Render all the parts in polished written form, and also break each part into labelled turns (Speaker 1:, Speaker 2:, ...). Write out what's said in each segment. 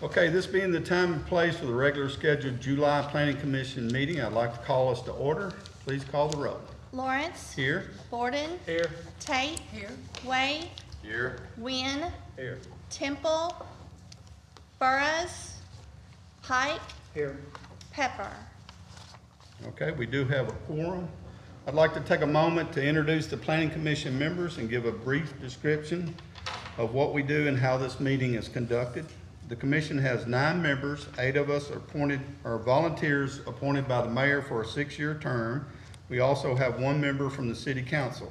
Speaker 1: Okay, this being the time and place for the regular scheduled July Planning Commission meeting, I'd like to call us to order. Please call the roll.
Speaker 2: Lawrence.
Speaker 1: Here.
Speaker 2: Borden.
Speaker 3: Here.
Speaker 2: Tate.
Speaker 3: Here.
Speaker 2: Wade.
Speaker 1: Here.
Speaker 2: Wynn.
Speaker 3: Here.
Speaker 2: Temple. Burrows. Pike.
Speaker 3: Here.
Speaker 2: Pepper.
Speaker 1: Okay, we do have a quorum. I'd like to take a moment to introduce the Planning Commission members and give a brief description of what we do and how this meeting is conducted. The commission has 9 members. 8 of us are volunteers appointed by the mayor for a 6-year term. We also have 1 member from the city council.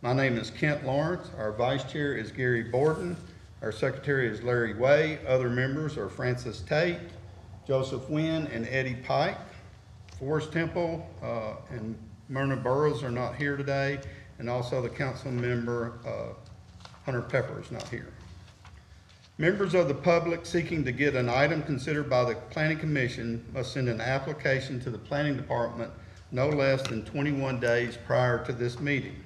Speaker 1: My name is Kent Lawrence. Our vice chair is Gary Borden. Our secretary is Larry Way. Other members are Francis Tate, Joseph Wynn, and Eddie Pike. Forrest Temple and Myrna Burrows are not here today, and also the council member Hunter Pepper is not here. Members of the public seeking to get an item considered by the Planning Commission must send an application to the Planning Department no less than 21 days prior to this meeting.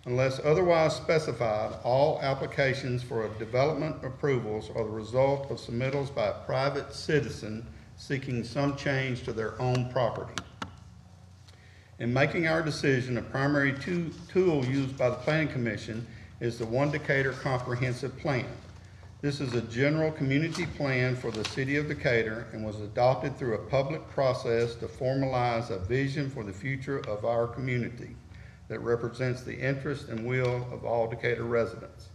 Speaker 1: Unless otherwise specified, all applications for development approvals are the result of submittals by a private citizen seeking some change to their own property. In making our decision, a primary tool used by the Planning Commission is the One Decatur Comprehensive Plan. This is a general community plan for the city of Decatur and was adopted through a public process to formalize a vision for the future of our community that represents the interest and will of all Decatur residents.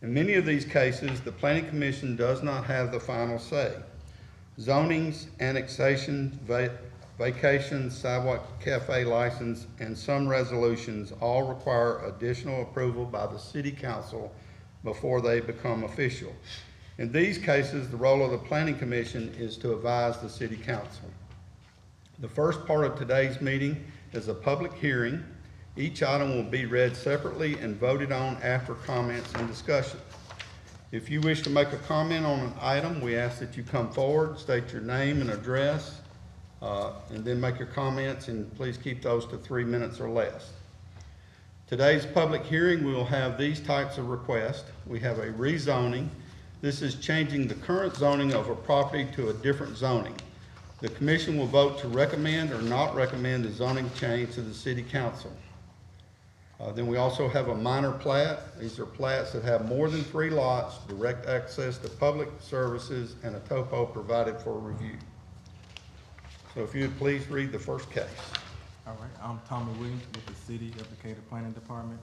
Speaker 1: In many of these cases, the Planning Commission does not have the final say. Zonings, annexations, vacations, sidewalk cafe license, and some resolutions all require additional approval by the city council before they become official. In these cases, the role of the Planning Commission is to advise the city council. The first part of today's meeting is a public hearing. Each item will be read separately and voted on after comments and discussion. If you wish to make a comment on an item, we ask that you come forward, state your name and address, and then make your comments, and please keep those to 3 minutes or less. Today's public hearing, we will have these types of requests. We have a rezoning. This is changing the current zoning of a property to a different zoning. The commission will vote to recommend or not recommend the zoning change to the city council. Then we also have a minor plat. These are plats that have more than 3 lots, direct access to public services, and a topo provided for review. So if you would please read the first case.
Speaker 4: All right, I'm Tommy Williams with the City of Decatur Planning Department.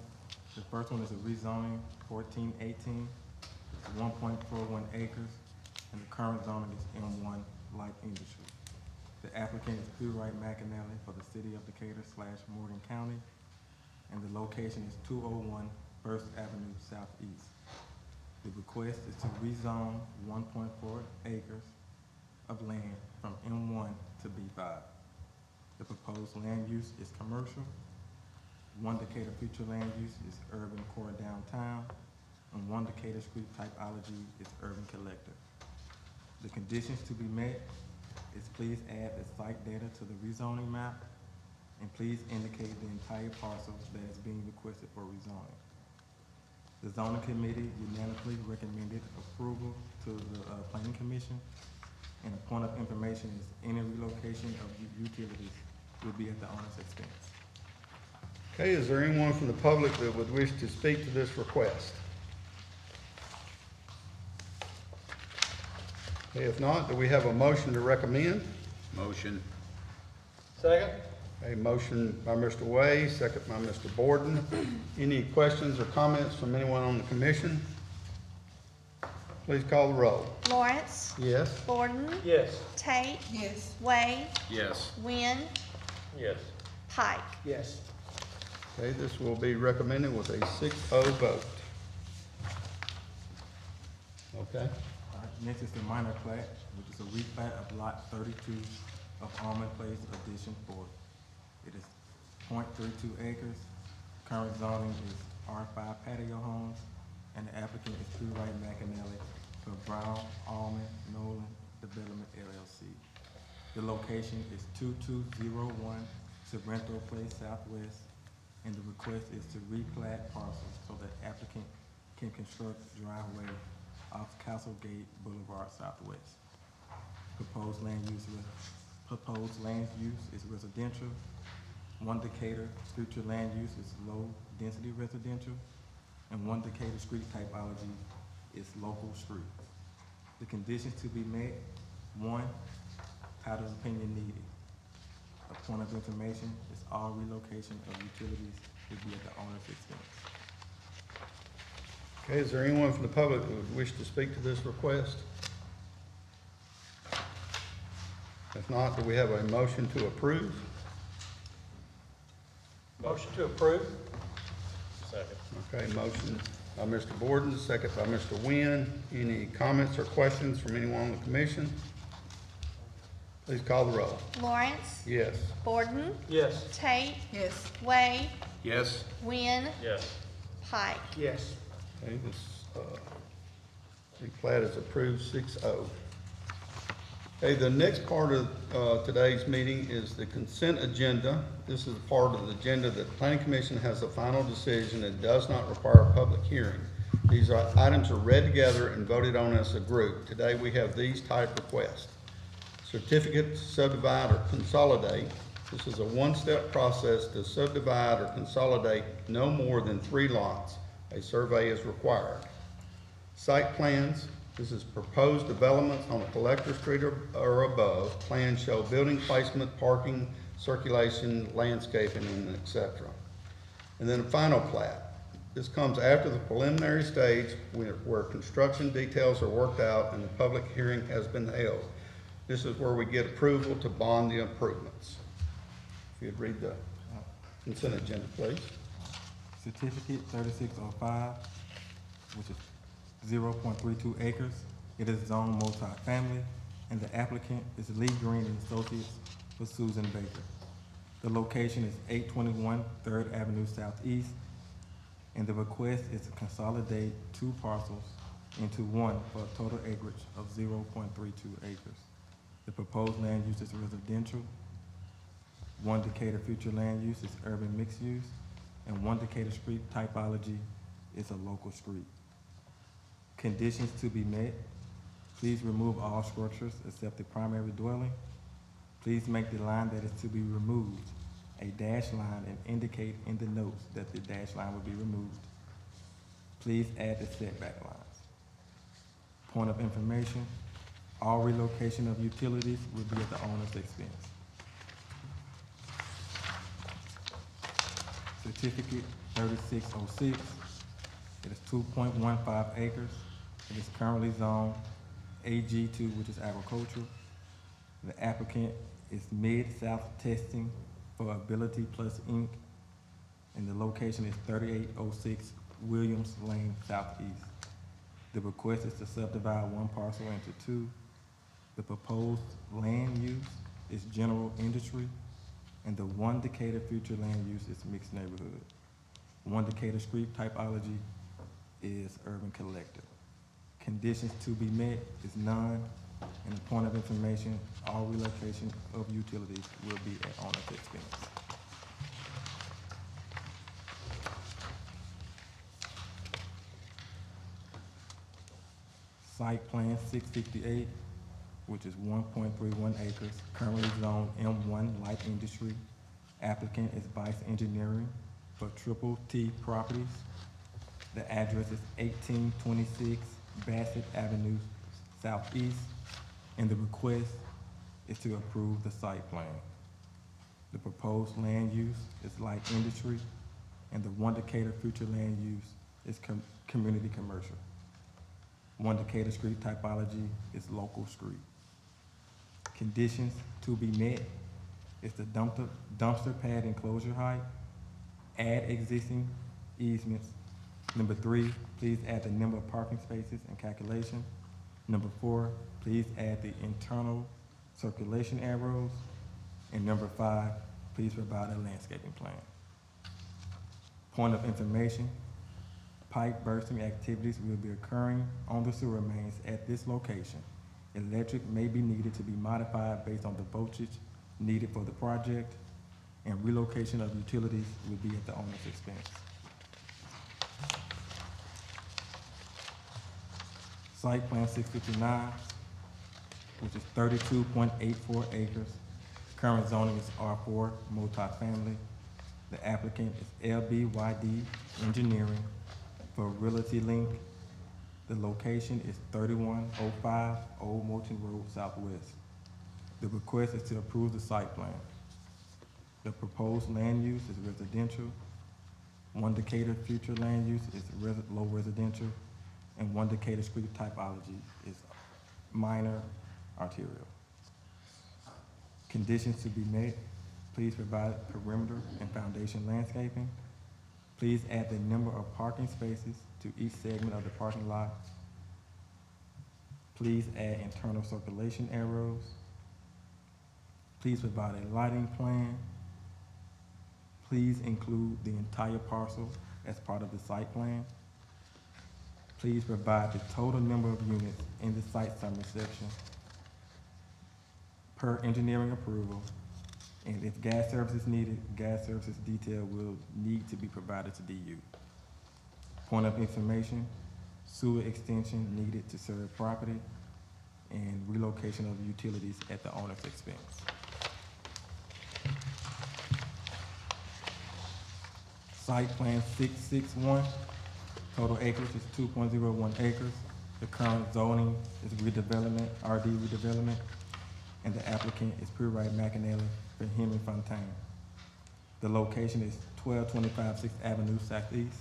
Speaker 4: The first one is a rezoning 1418. It's 1.41 acres, and the current zoning is M1 Light Industry. The applicant is Wright McAnally for the City of Decatur / Morgan County, and the location is 201 First Avenue Southeast. The request is to rezone 1.4 acres of land from M1 to B5. The proposed land use is commercial. One Decatur future land use is urban core downtown, and One Decatur street typology is urban collector. The conditions to be met is please add the site data to the rezoning map, and please indicate the entire parcel that is being requested for rezoning. The zoning committee unanimously recommended approval to the Planning Commission, and a point of information is any relocation of utilities will be at the owner's expense.
Speaker 1: Okay, is there anyone from the public that would wish to speak to this request? Okay, if not, do we have a motion to recommend?
Speaker 5: Motion.
Speaker 3: Second.
Speaker 1: A motion by Mr. Way, second by Mr. Borden. Any questions or comments from anyone on the commission? Please call the roll.
Speaker 2: Lawrence.
Speaker 1: Yes.
Speaker 2: Borden.
Speaker 3: Yes.
Speaker 2: Tate.
Speaker 6: Yes.
Speaker 2: Wade.
Speaker 5: Yes.
Speaker 2: Wynn.
Speaker 3: Yes.
Speaker 2: Pike.
Speaker 3: Yes.
Speaker 1: Okay, this will be recommended with a 6-0 vote. Okay.
Speaker 4: All right, next is the minor plat, which is a replat of lot 32 of Almond Place Addition 4. It is 0.32 acres. Current zoning is R5 patio homes, and the applicant is Wright McAnally for Brown Almond Nolan Development LLC. The location is 2201 Sorrento Place Southwest, and the request is to replat parcels so that applicant can construct driveway off Castlegate Boulevard Southwest. Proposed land use is residential. One Decatur future land use is low-density residential, and one Decatur street typology is local street. The conditions to be met: 1, title opinion needed. A point of information is all relocation of utilities will be at the owner's expense.
Speaker 1: Okay, is there anyone from the public who would wish to speak to this request? If not, do we have a motion to approve?
Speaker 3: Motion to approve. Second.
Speaker 1: Okay, motion by Mr. Borden, second by Mr. Nguyen. Any comments or questions from anyone on the commission? Please call the roll.
Speaker 2: Lawrence,
Speaker 1: Yes.
Speaker 2: Borden,
Speaker 3: Yes.
Speaker 2: Tate,
Speaker 5: Yes.
Speaker 2: Wade,
Speaker 1: Yes.
Speaker 2: Wynn,
Speaker 3: Yes.
Speaker 2: Pike.
Speaker 3: Yes.
Speaker 1: Okay, this, the plat is approved 6-0. Okay, the next part of, today's meeting is the consent agenda. This is the part of the agenda that the Planning Commission has a final decision and does not require a public hearing. These items are read together and voted on as a group. Today we have these type requests. Certificate to subdivide or consolidate. This is a one-step process to subdivide or consolidate no more than 3 lots. A survey is required. Site plans. This is proposed developments on a collector street or above. Plans show building placement, parking, circulation, landscaping, and et cetera. And then a final plat. This comes after the preliminary stage where construction details are worked out and the public hearing has been held. This is where we get approval to bond the improvements. If you'd read the consent agenda, please.
Speaker 4: Certificate 3605, which is 0.32 acres. It is zoned multifamily, and the applicant is Lee Green and Associates for Susan Baker. The location is 821 3rd Avenue Southeast, and the request is to consolidate 2 parcels into one for a total acreage of 0.32 acres. The proposed land use is residential. One Decatur future land use is urban mixed use, and one Decatur street typology is a local street. Conditions to be met: please remove all structures except the primary dwelling. Please make the line that is to be removed a dash line and indicate in the notes that the dash line will be removed. Please add the setback lines. Point of information: all relocation of utilities will be at the owner's expense. Certificate 3606. It is 2.15 acres. It is currently zoned AG2, which is agricultural. The applicant is Mid-South Testing for Ability Plus Inc. And the location is 3806 Williams Lane Southeast. The request is to subdivide 1 parcel into 2. The proposed land use is general industry, and the one Decatur future land use is mixed neighborhood. One Decatur street typology is urban collector. Conditions to be met is none, and the point of information: all relocation of utilities will be at owner's expense. Site plan 658, which is 1.31 acres, currently zoned M1 light industry. Applicant is Vice Engineering for Triple T Properties. The address is 1826 Bassett Avenue Southeast, and the request is to approve the site plan. The proposed land use is light industry, and the one Decatur future land use is community commercial. One Decatur street typology is local street. Conditions to be met is the dumpster pad enclosure height, add existing easements. Number 3, please add the number of parking spaces and calculation. Number 4, please add the internal circulation arrows. And number 5, please provide a landscaping plan. Point of information: pipe bursting activities will be occurring on the sewer mains at this location. Electric may be needed to be modified based on the voltage needed for the project, and relocation of utilities will be at the owner's expense. Site Plan 659, which is 32.84 acres. Current zoning is R4 multifamily. The applicant is LBYD Engineering for Realty Link. The location is 3105 Old Moulton Road Southwest. The request is to approve the site plan. The proposed land use is residential. One Decatur future land use is low residential, and one Decatur street typology is minor arterial. Conditions to be met: please provide perimeter and foundation landscaping. Please add the number of parking spaces to each segment of the parking lot. Please add internal circulation arrows. Please provide a lighting plan. Please include the entire parcel as part of the site plan. Please provide the total number of units in the site summary section per engineering approval. And if gas service is needed, gas services detail will need to be provided to DU. Point of information: sewer extension needed to serve property, and relocation of utilities at the owner's expense. Site Plan 661, total acreage is 2.01 acres. The current zoning is redevelopment, RD redevelopment, and the applicant is Pure Right McAnally for Henry Fontaine. The location is 1225 6th Avenue Southeast,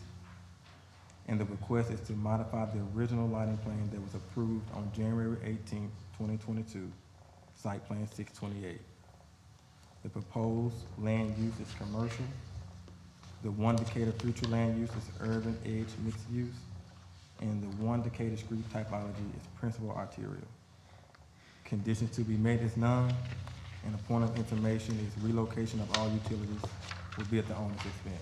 Speaker 4: and the request is to modify the original lighting plan that was approved on January 18, 2022, Site Plan 628. The proposed land use is commercial. The one Decatur future land use is urban edge mixed use, and the one Decatur street typology is principal arterial. Conditions to be met is none, and a point of information is relocation of all utilities will be at the owner's expense.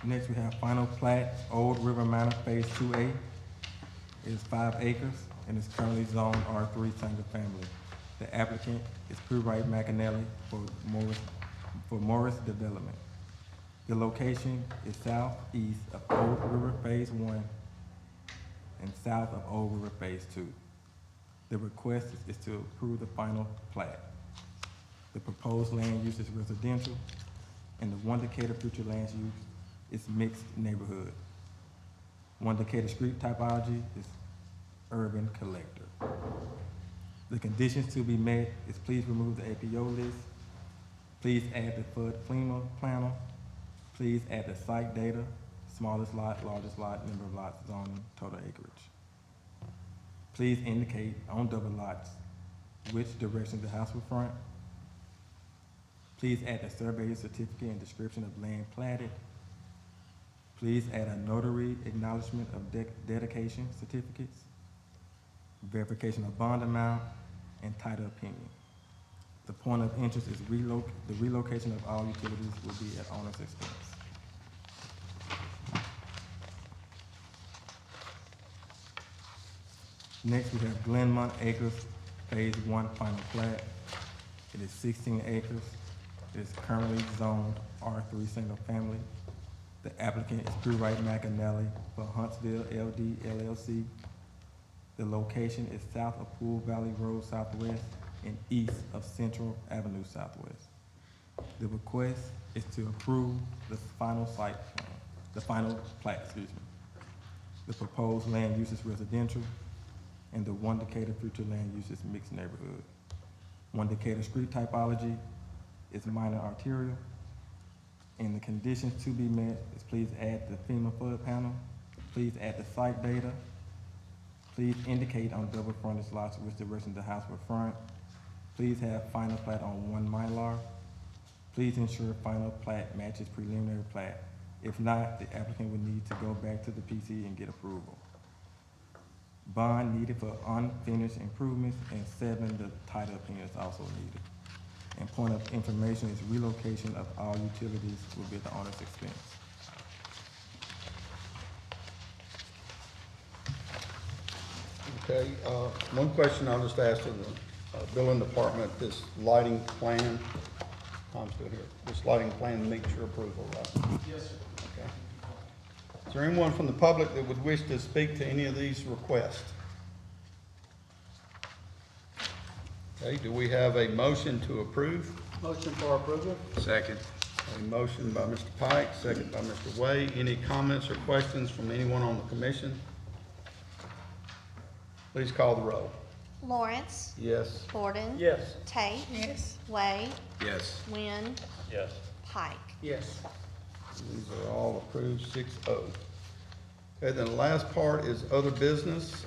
Speaker 4: Next, we have final plat, Old River Manor Phase 2A. It is 5 acres and is currently zoned R3 single family. The applicant is Pure Right McAnally for Morris Development. The location is southeast of Old River Phase 1 and south of Old River Phase 2. The request is to approve the final plat. The proposed land use is residential, and the one Decatur future land use is mixed neighborhood. One Decatur street typology is urban collector. The conditions to be met is please remove the APO list. Please add the FUD FEMA planner. Please add the site data, smallest lot, largest lot, number of lots, zoning, total acreage. Please indicate on double lots which direction the house will front. Please add the surveyor's certificate and description of land platted. Please add a notary acknowledgement of dedication certificates, verification of bond amount, and title opinion. The point of interest is the relocation of all utilities will be at owner's expense. Next, we have GLENMONT Acres Phase 1 final plat. It is 16 acres. It is currently zoned R3 single family. The applicant is Pure Right McAnally for Huntsville LD LLC. The location is south of Pool Valley Road Southwest and east of Central Avenue Southwest. The request is to approve the final site plan, the final plat, excuse me. The proposed land use is residential, and the one Decatur future land use is mixed neighborhood. One Decatur street typology is minor arterial, and the conditions to be met is please add the FEMA flood panel, please add the site data, please indicate on double frontage lots which direction the house will front, please have final plat on one Mylar, please ensure final plat matches preliminary plat. If not, the applicant would need to go back to the PC and get approval. Bond needed for unfinished improvements, and 7, the title opinion is also needed. And point of information is relocation of all utilities will be at the owner's expense.
Speaker 1: Okay, one question I'll just ask of the building department, this lighting plan, Tom's still here. This lighting plan meets your approval, right?
Speaker 3: Yes, sir.
Speaker 1: Okay. Is there anyone from the public that would wish to speak to any of these requests? Okay, do we have a motion to approve?
Speaker 3: Motion for approval?
Speaker 5: Second.
Speaker 1: A motion by Mr. Pike, second by Mr. Way. Any comments or questions from anyone on the commission? Please call the roll.
Speaker 2: Lawrence,
Speaker 1: Yes.
Speaker 2: Gordon.
Speaker 3: Yes.
Speaker 2: Tate.
Speaker 6: Yes.
Speaker 2: Way,
Speaker 5: Yes.
Speaker 2: Wynn,
Speaker 3: Yes.
Speaker 2: Pike.
Speaker 3: Yes.
Speaker 1: These are all approved 6-0. Okay, then the last part is other business.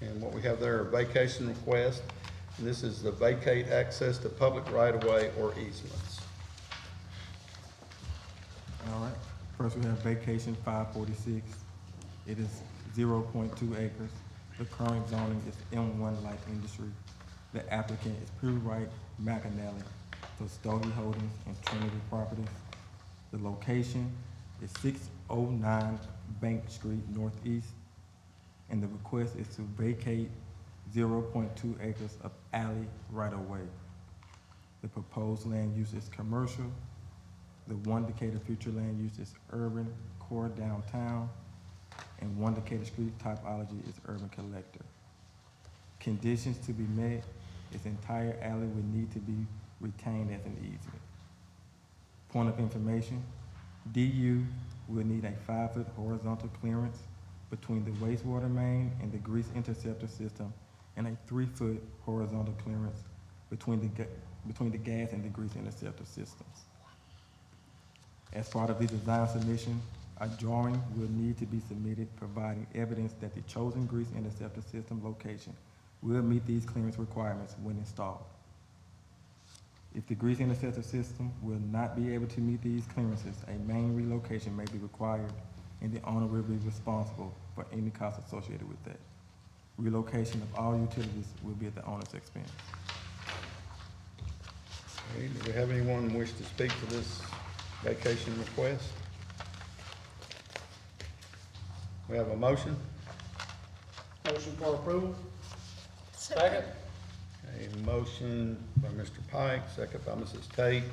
Speaker 1: And what we have there are vacation requests. And this is the vacate access to public right-of-way or easements.
Speaker 4: All right, first we have vacation 546. It is 0.2 acres. The current zoning is M1 Light Industry. The applicant is Pure Right McAnally for Stogie Holdings and Trinity Properties. The location is 609 Bank Street Northeast. And the request is to vacate 0.2 acres of alley right-of-way. The proposed land use is commercial. The one Decatur future land use is urban core downtown, and one Decatur street typology is urban collector. Conditions to be met, this entire alley would need to be retained as an easement. Point of information, DU will need a 5-foot horizontal clearance between the wastewater main and the grease interceptor system, and a 3-foot horizontal clearance between the gas and the grease interceptor systems. As part of the design submission, a drawing will need to be submitted providing evidence that the chosen grease interceptor system location will meet these clearance requirements when installed. If the grease interceptor system will not be able to meet these clearances, a main relocation may be required, and the owner will be responsible for any costs associated with that. Relocation of all utilities will be at the owner's expense.
Speaker 1: Okay, do we have anyone wish to speak to this vacation request? We have a motion.
Speaker 3: Motion for approval? Second?
Speaker 1: A motion by Mr. Pike, second by Mrs. Tate,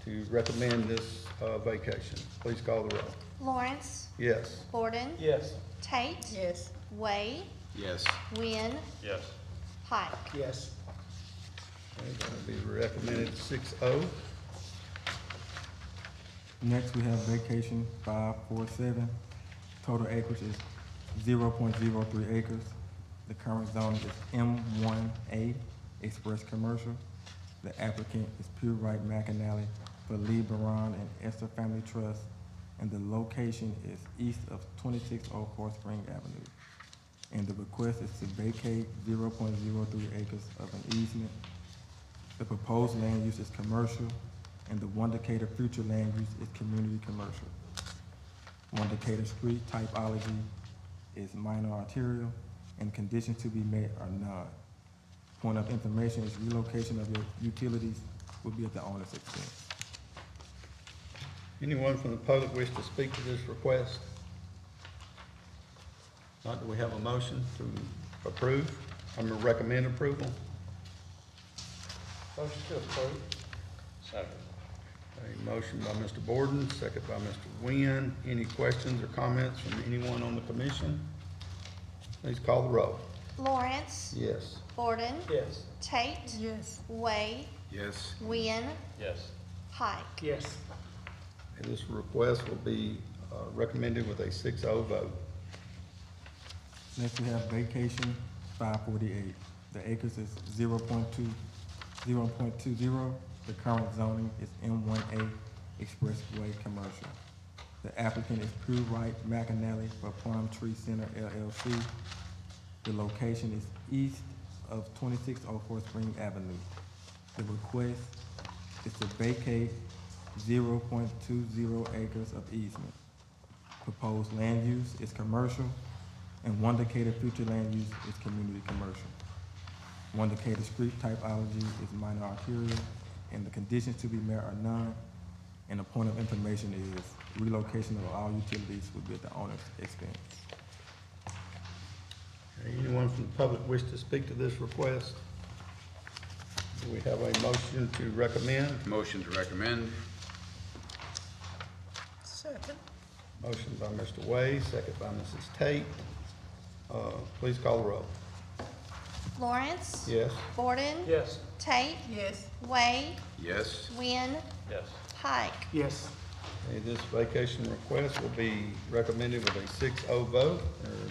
Speaker 1: to recommend this vacation. Please call the roll.
Speaker 2: Lawrence,
Speaker 1: Yes.
Speaker 2: Gordon.
Speaker 3: Yes.
Speaker 2: Tate.
Speaker 6: Yes.
Speaker 2: Way,
Speaker 5: Yes.
Speaker 2: Wynn,
Speaker 3: Yes.
Speaker 2: Pike.
Speaker 3: Yes.
Speaker 1: Okay, that'll be recommended 6-0.
Speaker 4: Next, we have vacation 547. Total acreage is 0.03 acres. The current zone is M1A, Express Commercial. The applicant is Pure Right McAnally for Lee Baron and Esther Family Trust, and the location is east of 2604 Spring Avenue. And the request is to vacate 0.03 acres of an easement. The proposed land use is commercial, and the one Decatur future land use is community commercial. One Decatur street typology is minor arterial, and conditions to be met are none. Point of information is relocation of your utilities will be at the owner's expense.
Speaker 1: Anyone from the public wish to speak to this request? Not, do we have a motion to approve? I'm going to recommend approval.
Speaker 3: Motion to approve? Second.
Speaker 1: A motion by Mr. Borden, second by Mr. Wynn. Any questions or comments from anyone on the commission? Please call the roll.
Speaker 2: Lawrence,
Speaker 1: Yes.
Speaker 2: Gordon.
Speaker 3: Yes.
Speaker 2: Tate.
Speaker 6: Yes.
Speaker 2: Way,
Speaker 5: Yes.
Speaker 2: Wynn,
Speaker 3: Yes.
Speaker 2: Pike.
Speaker 3: Yes.
Speaker 1: And this request will be recommended with a 6-0 vote.
Speaker 4: Next, we have vacation 548. The acres is 0.20. The current zoning is M1A Expressway Commercial. The applicant is Pure Right McAnally for Plum Tree Center LLC. The location is east of 2604 Spring Avenue. The request is to vacate 0.20 acres of easement. Proposed land use is commercial, and one Decatur future land use is community commercial. One Decatur street typology is minor arterial, and the conditions to be met are none. And the point of information is relocation of all utilities will be at the owner's expense.
Speaker 1: Okay, anyone from the public wish to speak to this request? Do we have a motion to recommend?
Speaker 5: Motion to recommend.
Speaker 6: Second.
Speaker 1: Motion by Mr. Way, second by Mrs. Tate. Please call the roll.
Speaker 2: Lawrence.
Speaker 1: Yes?
Speaker 2: Gordon.
Speaker 3: Yes.
Speaker 2: Tate.
Speaker 6: Yes.
Speaker 2: Wade.
Speaker 5: Yes.
Speaker 2: Wynn.
Speaker 3: Yes.
Speaker 2: Pike.
Speaker 3: Yes.
Speaker 1: Okay, this vacation request will be recommended with a 6-0 vote.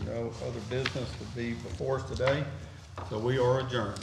Speaker 1: There are no other business to be before us today, so we are adjourned.